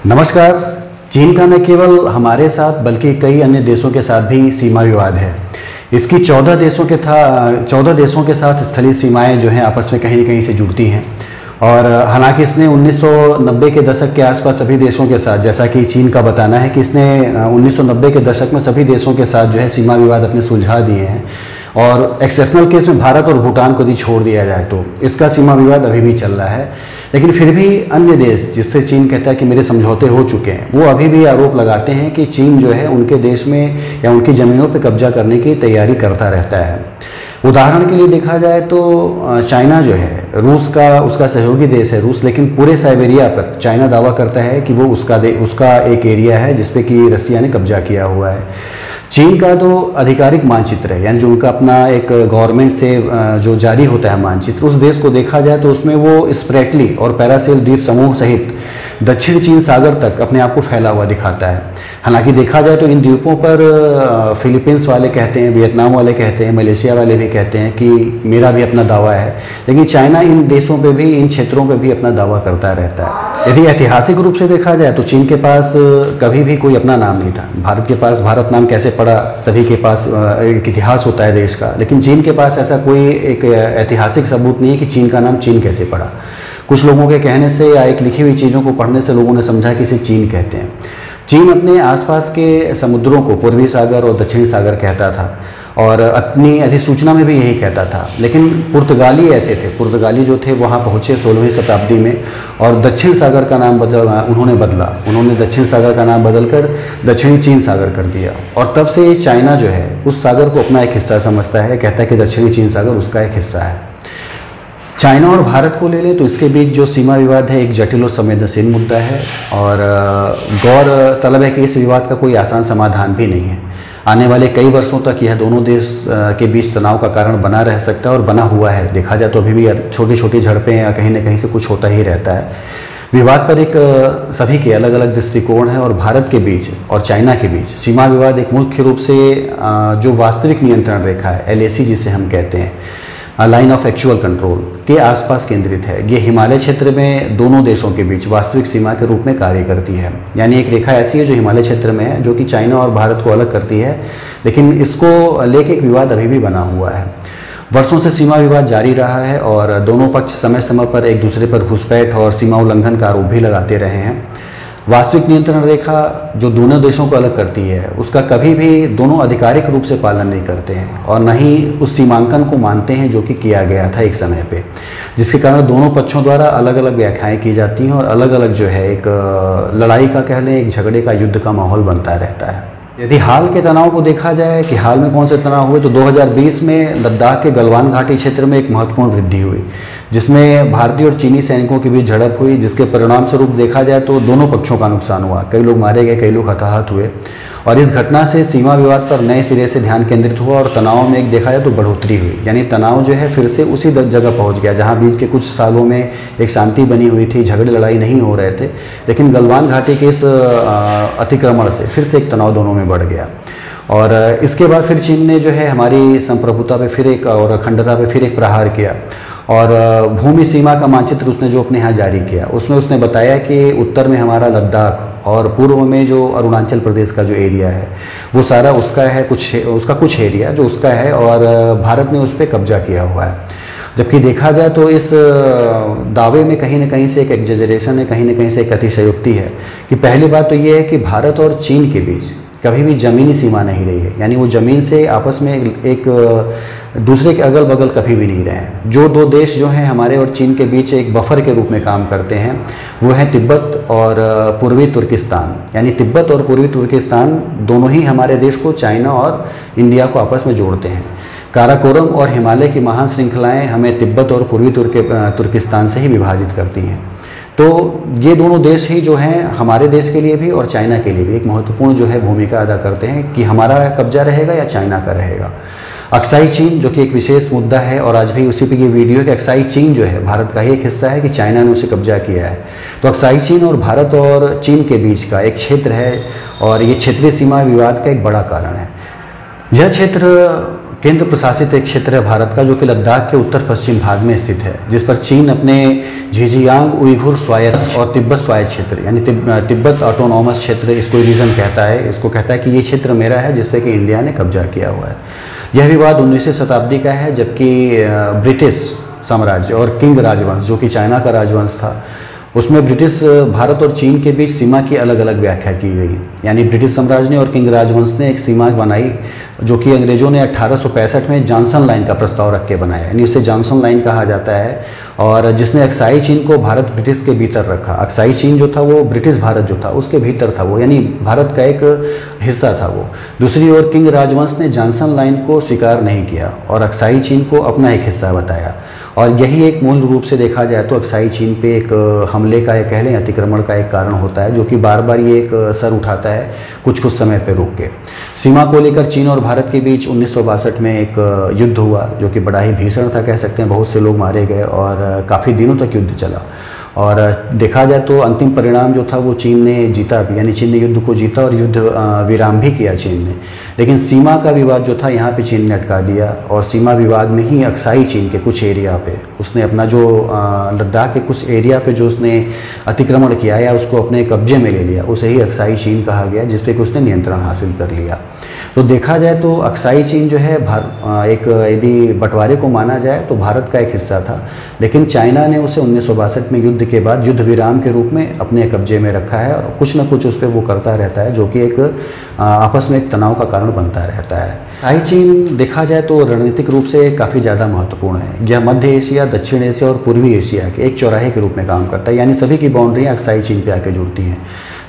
नमस्कार। चीन का न केवल हमारे साथ बल्कि कई अन्य देशों के साथ भी सीमा विवाद है। इसकी 14 देशों के साथ स्थलीय सीमाएं जो हैं आपस में कहीं न कहीं से जुड़ती हैं। और हालांकि इसने 1990 के दशक के आसपास सभी देशों के साथ, जैसा कि चीन का बताना है कि इसने 1990 के दशक में सभी देशों के साथ जो है सीमा विवाद अपने सुलझा दिए हैं। और एक्सेप्शनल केस में भारत और भूटान को भी छोड़ दिया जाए तो इसका सीमा विवाद अभी भी चल रहा है। लेकिन फिर भी अन्य देश जिससे चीन कहता है कि मेरे समझौते हो चुके हैं, वो अभी भी आरोप लगाते हैं कि चीन जो है उनके देश में या उनकी ज़मीनों पर कब्जा करने की तैयारी करता रहता है। उदाहरण के लिए देखा जाए तो चाइना जो है उसका सहयोगी देश है रूस, लेकिन पूरे साइबेरिया पर चाइना दावा करता है कि वो उसका एक एरिया है जिसपे कि रसिया ने कब्जा किया हुआ है। चीन का तो आधिकारिक मानचित्र है, यानी जो उनका अपना एक गवर्नमेंट से जो जारी होता है मानचित्र, उस देश को देखा जाए तो उसमें वो स्प्रेटली और पैरासेल द्वीप समूह सहित दक्षिण चीन सागर तक अपने आप को फैला हुआ दिखाता है। हालांकि देखा जाए तो इन द्वीपों पर फिलीपींस वाले कहते हैं, वियतनाम वाले कहते हैं, मलेशिया वाले भी कहते हैं कि मेरा भी अपना दावा है। लेकिन चाइना इन देशों पे भी, इन क्षेत्रों पे भी अपना दावा करता रहता है। यदि ऐतिहासिक रूप से देखा जाए तो चीन के पास कभी भी कोई अपना नाम नहीं था। भारत के पास भारत नाम कैसे पड़ा, सभी के पास एक इतिहास होता है देश का, लेकिन चीन के पास ऐसा कोई एक ऐतिहासिक सबूत नहीं है कि चीन का नाम चीन कैसे पड़ा। कुछ लोगों के कहने से या एक लिखी हुई चीज़ों को पढ़ने से लोगों ने समझा कि इसे चीन कहते हैं। चीन अपने आसपास के समुद्रों को पूर्वी सागर और दक्षिणी सागर कहता था और अपनी अधिसूचना में भी यही कहता था। लेकिन पुर्तगाली ऐसे थे, पुर्तगाली जो थे वहाँ पहुँचे 16वीं शताब्दी में और दक्षिण सागर का नाम उन्होंने दक्षिण सागर का नाम बदलकर दक्षिणी चीन सागर कर दिया। और तब से चाइना जो है उस सागर को अपना एक हिस्सा समझता है, कहता है कि दक्षिणी चीन सागर उसका एक हिस्सा है। चाइना और भारत को ले ले तो इसके बीच जो सीमा विवाद है एक जटिल और संवेदनशील मुद्दा है और गौरतलब है कि इस विवाद का कोई आसान समाधान भी नहीं है। आने वाले कई वर्षों तक यह दोनों देश के बीच तनाव का कारण बना रह सकता है और बना हुआ है। देखा जाए तो अभी भी छोटी छोटी झड़पें या कहीं न कहीं से कुछ होता ही रहता है। विवाद पर एक सभी के अलग अलग दृष्टिकोण है और भारत के बीच और चाइना के बीच सीमा विवाद एक मुख्य रूप से जो वास्तविक नियंत्रण रेखा है, LAC जिसे हम कहते हैं, लाइन ऑफ एक्चुअल कंट्रोल के आसपास केंद्रित है। ये हिमालय क्षेत्र में दोनों देशों के बीच वास्तविक सीमा के रूप में कार्य करती है। यानी एक रेखा ऐसी है जो हिमालय क्षेत्र में है, जो कि चाइना और भारत को अलग करती है, लेकिन इसको लेके एक विवाद अभी भी बना हुआ है। वर्षों से सीमा विवाद जारी रहा है और दोनों पक्ष समय समय पर एक दूसरे पर घुसपैठ और सीमा उल्लंघन का आरोप भी लगाते रहे हैं। वास्तविक नियंत्रण रेखा जो दोनों देशों को अलग करती है, उसका कभी भी दोनों आधिकारिक रूप से पालन नहीं करते हैं और न ही उस सीमांकन को मानते हैं जो कि किया गया था एक समय पे, जिसके कारण दोनों पक्षों द्वारा अलग अलग व्याख्याएं की जाती हैं और अलग अलग जो है एक लड़ाई का कह लें, एक झगड़े का, युद्ध का माहौल बनता रहता है। यदि हाल के तनाव को देखा जाए कि हाल में कौन से तनाव हुए तो 2020 में लद्दाख के गलवान घाटी क्षेत्र में एक महत्वपूर्ण वृद्धि हुई, जिसमें भारतीय और चीनी सैनिकों के बीच झड़प हुई, जिसके परिणाम स्वरूप देखा जाए तो दोनों पक्षों का नुकसान हुआ। कई लोग मारे गए, कई लोग हताहत हुए और इस घटना से सीमा विवाद पर नए सिरे से ध्यान केंद्रित हुआ और तनाव में एक देखा जाए तो बढ़ोतरी हुई। यानी तनाव जो है फिर से उसी जगह पहुंच गया जहां बीच के कुछ सालों में एक शांति बनी हुई थी, झगड़े लड़ाई नहीं हो रहे थे, लेकिन गलवान घाटी के इस अतिक्रमण से फिर से एक तनाव दोनों में बढ़ गया। और इसके बाद फिर चीन ने जो है हमारी संप्रभुता पे फिर एक और अखंडता पे फिर एक प्रहार किया और भूमि सीमा का मानचित्र उसने जो अपने यहाँ जारी किया, उसमें उसने बताया कि उत्तर में हमारा लद्दाख और पूर्व में जो अरुणाचल प्रदेश का जो एरिया है वो सारा उसका है, उसका कुछ एरिया जो उसका है और भारत ने उस पर कब्जा किया हुआ है। जबकि देखा जाए तो इस दावे में कहीं न कहीं से एक एग्जेजरेशन है, कहीं न कहीं से एक अतिशयोक्ति है। कि पहली बात तो ये है कि भारत और चीन के बीच कभी भी ज़मीनी सीमा नहीं रही है, यानी वो ज़मीन से आपस में एक दूसरे के अगल बगल कभी भी नहीं रहे हैं। जो दो देश जो हैं हमारे और चीन के बीच एक बफर के रूप में काम करते हैं वो है तिब्बत और पूर्वी तुर्किस्तान। यानी तिब्बत और पूर्वी तुर्किस्तान दोनों ही हमारे देश को, चाइना और इंडिया को आपस में जोड़ते हैं। काराकोरम और हिमालय की महान श्रृंखलाएँ हमें तिब्बत और पूर्वी तुर्किस्तान से ही विभाजित करती हैं। तो ये दोनों देश ही जो हैं हमारे देश के लिए भी और चाइना के लिए भी एक महत्वपूर्ण जो है भूमिका अदा करते हैं कि हमारा कब्जा रहेगा या चाइना का रहेगा। अक्साई चीन जो कि एक विशेष मुद्दा है और आज भी उसी पे ये वीडियो कि अक्साई चीन जो है भारत का ही एक हिस्सा है कि चाइना ने उसे कब्जा किया है। तो अक्साई चीन और भारत और चीन के बीच का एक क्षेत्र है और ये क्षेत्रीय सीमा विवाद का एक बड़ा कारण है। यह क्षेत्र केंद्र प्रशासित एक क्षेत्र है भारत का जो कि लद्दाख के उत्तर पश्चिम भाग में स्थित है, जिस पर चीन अपने झिंजियांग उइघुर स्वायत्त और तिब्बत स्वायत्त क्षेत्र यानी तिब्बत ऑटोनॉमस क्षेत्र, इसको रीजन कहता है, इसको कहता है कि ये क्षेत्र मेरा है, जिस पे कि इंडिया ने कब्जा किया हुआ है। यह विवाद 19वीं शताब्दी का है, जबकि ब्रिटिश साम्राज्य और किंग राजवंश जो कि चाइना का राजवंश था, उसमें ब्रिटिश भारत और चीन के बीच सीमा की अलग अलग व्याख्या की गई। यानी ब्रिटिश साम्राज्य ने और किंग राजवंश ने एक सीमा बनाई जो कि अंग्रेजों ने 1865 में जॉनसन लाइन का प्रस्ताव रख के बनाया, यानी उसे जॉनसन लाइन कहा जाता है, और जिसने अक्साई चीन को भारत ब्रिटिश के भीतर रखा। अक्साई चीन जो था वो ब्रिटिश भारत जो था उसके भीतर था वो, यानी भारत का एक हिस्सा था वो। दूसरी ओर किंग राजवंश ने जॉनसन लाइन को स्वीकार नहीं किया और अक्साई चीन को अपना एक हिस्सा बताया, और यही एक मूल रूप से देखा जाए तो अक्साई चीन पे एक हमले का एक कह लें अतिक्रमण का एक कारण होता है, जो कि बार बार ये एक सर उठाता है कुछ समय पे रुक के। सीमा को लेकर चीन और भारत के बीच 1962 में एक युद्ध हुआ जो कि बड़ा ही भीषण था, कह सकते हैं, बहुत से लोग मारे गए और काफ़ी दिनों तक युद्ध चला। और देखा जाए तो अंतिम परिणाम जो था वो चीन ने जीता भी, यानी चीन ने युद्ध को जीता और युद्ध विराम भी किया चीन ने। लेकिन सीमा का विवाद जो था यहाँ पे चीन ने अटका दिया, और सीमा विवाद में ही अक्साई चीन के कुछ एरिया पे उसने अपना जो लद्दाख के कुछ एरिया पे जो उसने अतिक्रमण किया या उसको अपने कब्जे में ले लिया, उसे ही अक्साई चीन कहा गया, जिस पे कि उसने नियंत्रण हासिल कर लिया। तो देखा जाए तो अक्साई चीन जो है एक यदि बंटवारे को माना जाए तो भारत का एक हिस्सा था, लेकिन चाइना ने उसे 1962 में युद्ध के बाद युद्ध विराम के रूप में अपने कब्जे में रखा है, और कुछ न कुछ उस पर वो करता रहता है, जो कि एक आपस में एक तनाव का कारण बनता रहता है। अक्साई चीन देखा जाए तो रणनीतिक रूप से काफ़ी ज़्यादा महत्वपूर्ण है। यह मध्य एशिया, दक्षिण एशिया और पूर्वी एशिया के एक चौराहे के रूप में काम करता है, यानी सभी की बाउंड्रियाँ अक्साई चीन पे आके जुड़ती हैं।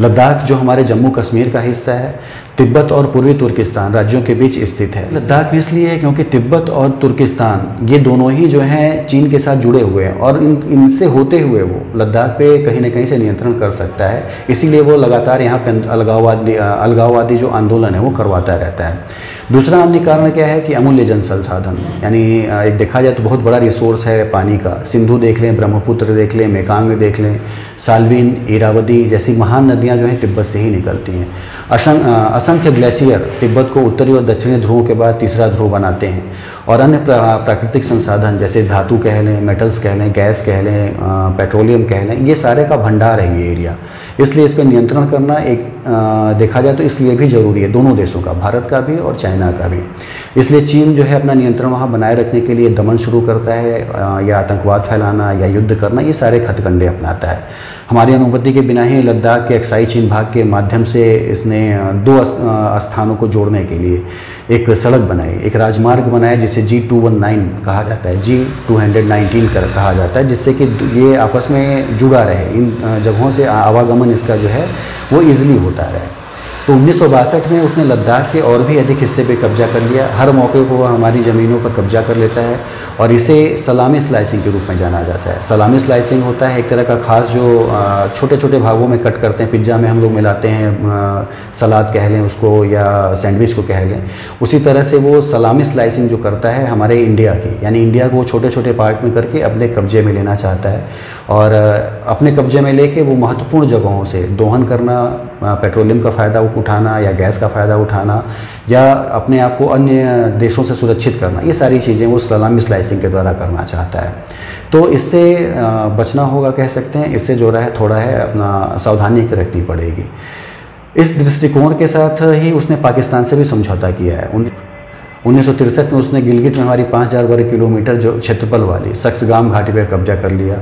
लद्दाख जो हमारे जम्मू कश्मीर का हिस्सा है, तिब्बत और पूर्वी तुर्किस्तान राज्यों के बीच स्थित है। लद्दाख इसलिए है क्योंकि तिब्बत और तुर्किस्तान ये दोनों ही जो हैं चीन के साथ जुड़े हुए हैं, और इनसे होते हुए वो लद्दाख पे कहीं न कहीं से नियंत्रण कर सकता है। इसीलिए वो लगातार यहाँ पे अलगाववादी जो आंदोलन है वो करवाता रहता है। दूसरा अन्य कारण क्या है कि अमूल्य जन संसाधन, यानी एक देखा जाए तो बहुत बड़ा रिसोर्स है पानी का। सिंधु देख लें, ब्रह्मपुत्र देख लें, मेकांग देख लें, साल्विन, इरावदी जैसी महान नदियाँ जो हैं तिब्बत से ही निकलती हैं। असंख्य ग्लेशियर तिब्बत को उत्तरी और दक्षिणी ध्रुवों के बाद तीसरा ध्रुव बनाते हैं, और अन्य प्राकृतिक संसाधन जैसे धातु कह लें, मेटल्स कह लें, गैस कह लें, पेट्रोलियम कह लें, ये सारे का भंडार है ये एरिया। इसलिए इस पर नियंत्रण करना एक देखा जाए तो इसलिए भी ज़रूरी है, दोनों देशों का, भारत का भी और चाइना का भी। इसलिए चीन जो है अपना नियंत्रण वहाँ बनाए रखने के लिए दमन शुरू करता है, या आतंकवाद फैलाना या युद्ध करना, ये सारे हथकंडे अपनाता है। हमारी अनुमति के बिना ही लद्दाख के अक्साई चीन भाग के माध्यम से इसने दो स्थानों को जोड़ने के लिए एक सड़क बनाई, एक राजमार्ग बनाया जिसे G219 कहा जाता है, G219 कहा जाता है, जिससे कि ये आपस में जुड़ा रहे, इन जगहों से आवागमन इसका जो है वो ईजिली होता रहे। तो 1962 में उसने लद्दाख के और भी अधिक हिस्से पे कब्जा कर लिया। हर मौके पर वह हमारी ज़मीनों पर कब्जा कर लेता है, और इसे सलामी स्लाइसिंग के रूप में जाना जाता है। सलामी स्लाइसिंग होता है एक तरह का खास जो छोटे छोटे भागों में कट करते हैं, पिज्ज़ा में हम लोग मिलाते हैं, सलाद कह लें उसको या सैंडविच को कह लें, उसी तरह से वो सलामी स्लाइसिंग जो करता है हमारे इंडिया की, यानी इंडिया को वो छोटे छोटे पार्ट में करके अपने कब्जे में लेना चाहता है, और अपने कब्जे में लेके वो महत्वपूर्ण जगहों से दोहन करना, पेट्रोलियम का फ़ायदा उठाना या गैस का फ़ायदा उठाना, या अपने आप को अन्य देशों से सुरक्षित करना, ये सारी चीज़ें वो सलामी स्लाइसिंग के द्वारा करना चाहता है। तो इससे बचना होगा, कह सकते हैं, इससे जो है थोड़ा है अपना सावधानी रखनी पड़ेगी। इस दृष्टिकोण के साथ ही उसने पाकिस्तान से भी समझौता किया है। 1963 में उसने गिलगित में हमारी 5000 वर्ग किलोमीटर जो क्षेत्रफल वाली सक्सगाम घाटी पर कब्जा कर लिया,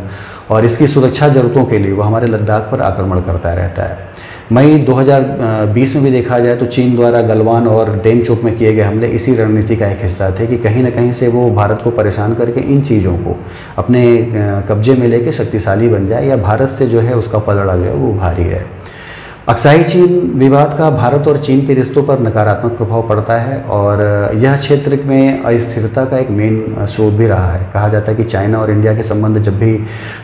और इसकी सुरक्षा जरूरतों के लिए वो हमारे लद्दाख पर आक्रमण करता रहता है। मई 2020 में भी देखा जाए तो चीन द्वारा गलवान और डेमचोक में किए गए हमले इसी रणनीति का एक हिस्सा थे कि कहीं ना कहीं से वो भारत को परेशान करके इन चीज़ों को अपने कब्जे में लेके शक्तिशाली बन जाए, या भारत से जो है उसका पलड़ा जो है वो भारी है। अक्साई चीन विवाद का भारत और चीन के रिश्तों पर नकारात्मक प्रभाव पड़ता है, और यह क्षेत्र में अस्थिरता का एक मेन स्रोत भी रहा है। कहा जाता है कि चाइना और इंडिया के संबंध जब भी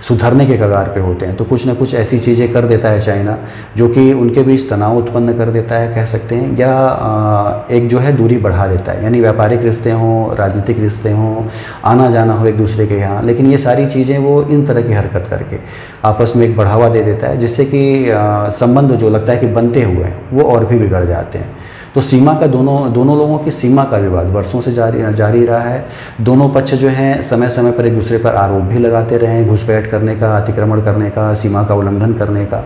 सुधरने के कगार पे होते हैं तो कुछ ना कुछ ऐसी चीज़ें कर देता है चाइना, जो कि उनके बीच तनाव उत्पन्न कर देता है, कह सकते हैं, या एक जो है दूरी बढ़ा देता है, यानी व्यापारिक रिश्ते हों, राजनीतिक रिश्ते हों, आना जाना हो एक दूसरे के यहाँ, लेकिन ये सारी चीज़ें वो इन तरह की हरकत करके आपस में एक बढ़ावा दे देता है, जिससे कि संबंध जो लगता है कि बनते हुए हैं वो और भी बिगड़ जाते हैं। तो सीमा का दोनों लोगों की सीमा का विवाद वर्षों से जारी रहा है। दोनों पक्ष जो हैं समय समय पर एक दूसरे पर आरोप भी लगाते रहे हैं, घुसपैठ करने का, अतिक्रमण करने का, सीमा का उल्लंघन करने का।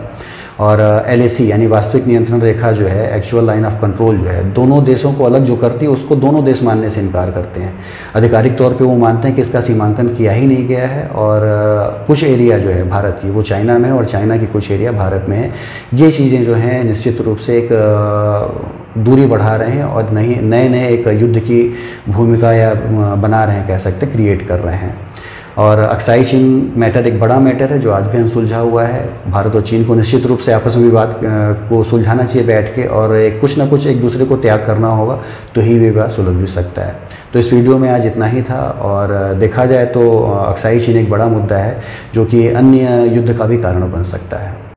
और LAC यानी वास्तविक नियंत्रण रेखा जो है, एक्चुअल लाइन ऑफ कंट्रोल जो है, दोनों देशों को अलग जो करती है उसको दोनों देश मानने से इनकार करते हैं। आधिकारिक तौर पे वो मानते हैं कि इसका सीमांकन किया ही नहीं गया है और कुछ एरिया जो है भारत की वो चाइना में है और चाइना की कुछ एरिया भारत में है। ये चीज़ें जो हैं निश्चित रूप से एक दूरी बढ़ा रहे हैं और नए नए एक युद्ध की भूमिका या बना रहे हैं, कह सकते हैं, क्रिएट कर रहे हैं। और अक्साई चीन मैटर एक बड़ा मैटर है जो आज भी अनसुलझा हुआ है। भारत और चीन को निश्चित रूप से आपस में विवाद को सुलझाना चाहिए बैठ के, और कुछ ना कुछ एक दूसरे को त्याग करना होगा तो ही विवाद सुलझ भी सकता है। तो इस वीडियो में आज इतना ही था। और देखा जाए तो अक्साई चीन एक बड़ा मुद्दा है जो कि अन्य युद्ध का भी कारण बन सकता है।